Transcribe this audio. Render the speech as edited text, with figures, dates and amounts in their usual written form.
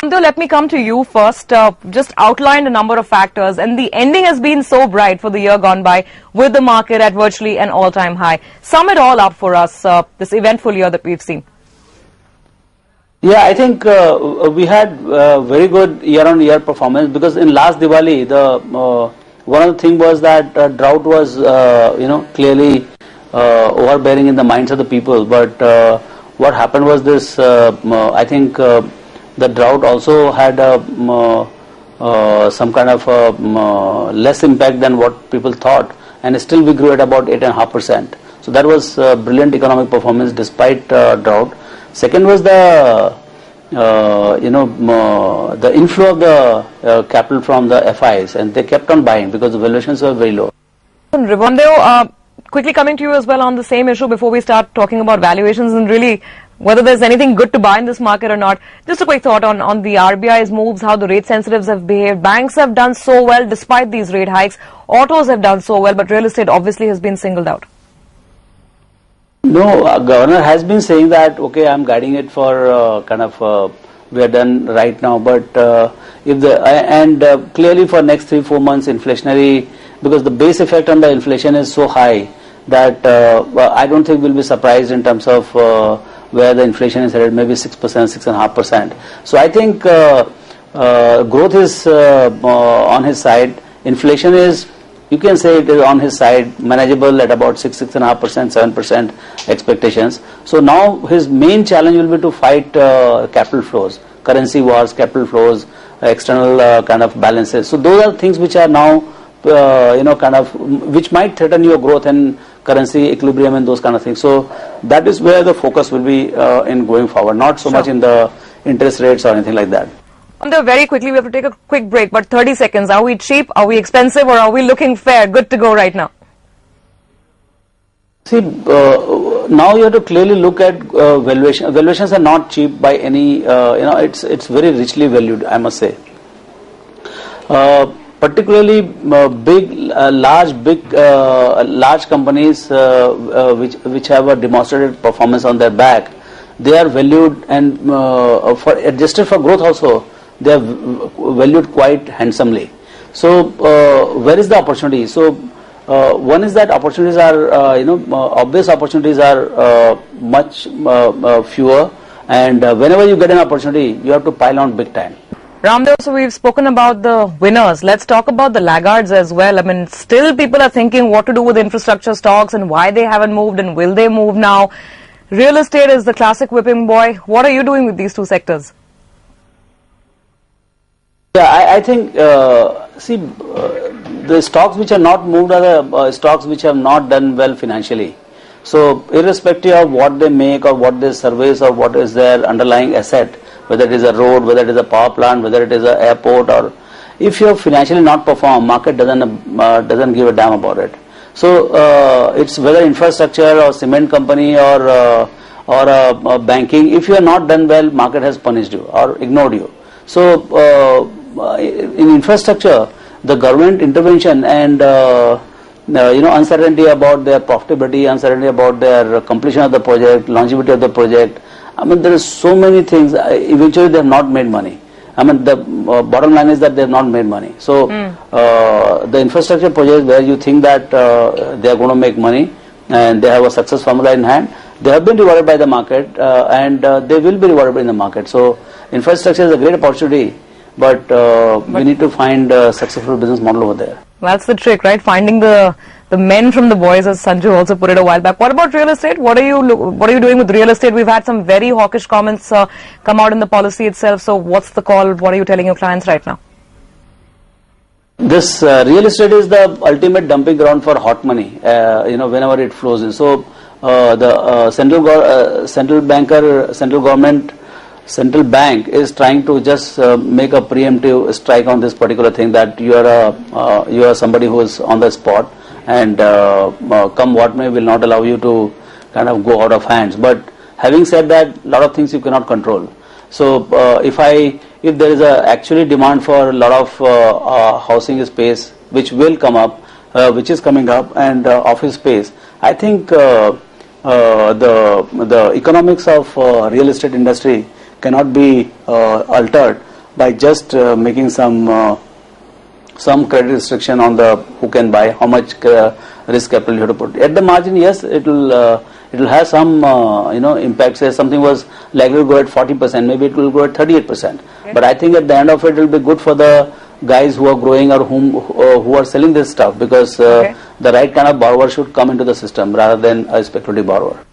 Ramdev, let me come to you first. Just outlined a number of factors, and the ending has been so bright for the year gone by, with the market at virtually an all-time high. Sum it all up for us, this eventful year that we've seen. Yeah, I think we had very good year-on-year performance, because in last Diwali, one of the things was that drought was clearly overbearing in the minds of the people. But what happened was this: I think the drought also had some kind of less impact than what people thought, and still we grew at about 8.5%. So that was brilliant economic performance despite drought. Second was the the inflow of the capital from the FIs, and they kept on buying because the valuations were very low. Ramdev, quickly coming to you as well on the same issue before we start talking about valuations and really whether there's anything good to buy in this market or not. Just a quick thought on the RBI's moves, how the rate sensitives have behaved. Banks have done so well despite these rate hikes. Autos have done so well, but real estate obviously has been singled out. No, governor has been saying that, okay, I'm guiding it for we are done right now, but clearly for next 3-4 months inflationary, because the base effect on the inflation is so high that I don't think we'll be surprised in terms of where the inflation is headed, maybe 6%, 6.5%. So I think growth is on his side. Inflation is, you can say it is on his side, manageable at about 6.5%, 7% expectations. So now his main challenge will be to fight capital flows, currency wars, capital flows, external kind of balances. So those are things which are now, which might threaten your growth and currency equilibrium and those kind of things. So that is where the focus will be in going forward, not so much in the interest rates or anything like that. Very quickly, we have to take a quick break, but 30 seconds. Are we cheap? Are we expensive? Or are we looking fair? Good to go right now? See, now you have to clearly look at valuation. Valuations are not cheap by any, it's very richly valued, I must say. Particularly large companies which have a demonstrated performance on their back, they are valued, and for adjusted for growth also, they are valued quite handsomely. So where is the opportunity? So one is that opportunities are obvious opportunities are much fewer, and whenever you get an opportunity, you have to pile on big time. Ramdev, so we've spoken about the winners. Let's talk about the laggards as well. I mean, still people are thinking what to do with infrastructure stocks and why they haven't moved and will they move now. Real estate is the classic whipping boy. What are you doing with these two sectors? Yeah, I think, the stocks which are not moved are the stocks which have not done well financially. So irrespective of what they make or what they service or what is their underlying asset, whether it is a road, whether it is a power plant, whether it is an airport, or if you have financially not performed, market doesn't give a damn about it. So it's whether infrastructure or cement company or banking. If you are not done well, market has punished you or ignored you. So in infrastructure, the government intervention and uncertainty about their profitability, uncertainty about their completion of the project, longevity of the project. I mean, there is so many things. Eventually, they have not made money. I mean, the bottom line is that they have not made money. So the infrastructure projects where you think that they are going to make money and they have a success formula in hand, they have been rewarded by the market and they will be rewarded in the market. So infrastructure is a great opportunity, but we need to find a successful business model over there. That's the trick, right? Finding the men from the boys, as Sanju also put it a while back. What about real estate? What are you doing with real estate? We've had some very hawkish comments come out in the policy itself. So what's the call? What are you telling your clients right now? This real estate is the ultimate dumping ground for hot money. Whenever it flows in. So the central bank is trying to just make a preemptive strike on this particular thing, that you are somebody who is on the spot, and come what may, will not allow you to kind of go out of hands. But having said that, a lot of things you cannot control. So if there is actually demand for a lot of housing space, which will come up, which is coming up, and office space, I think the economics of real estate industry cannot be altered by just making some credit restriction on the who can buy, how much risk capital you have to put. At the margin, yes, it will have some impact. Say something was likely to go at 40%, maybe it will go at 38%. Okay. But I think at the end of it will be good for the guys who are growing or who are selling this stuff, because the right kind of borrower should come into the system rather than a speculative borrower.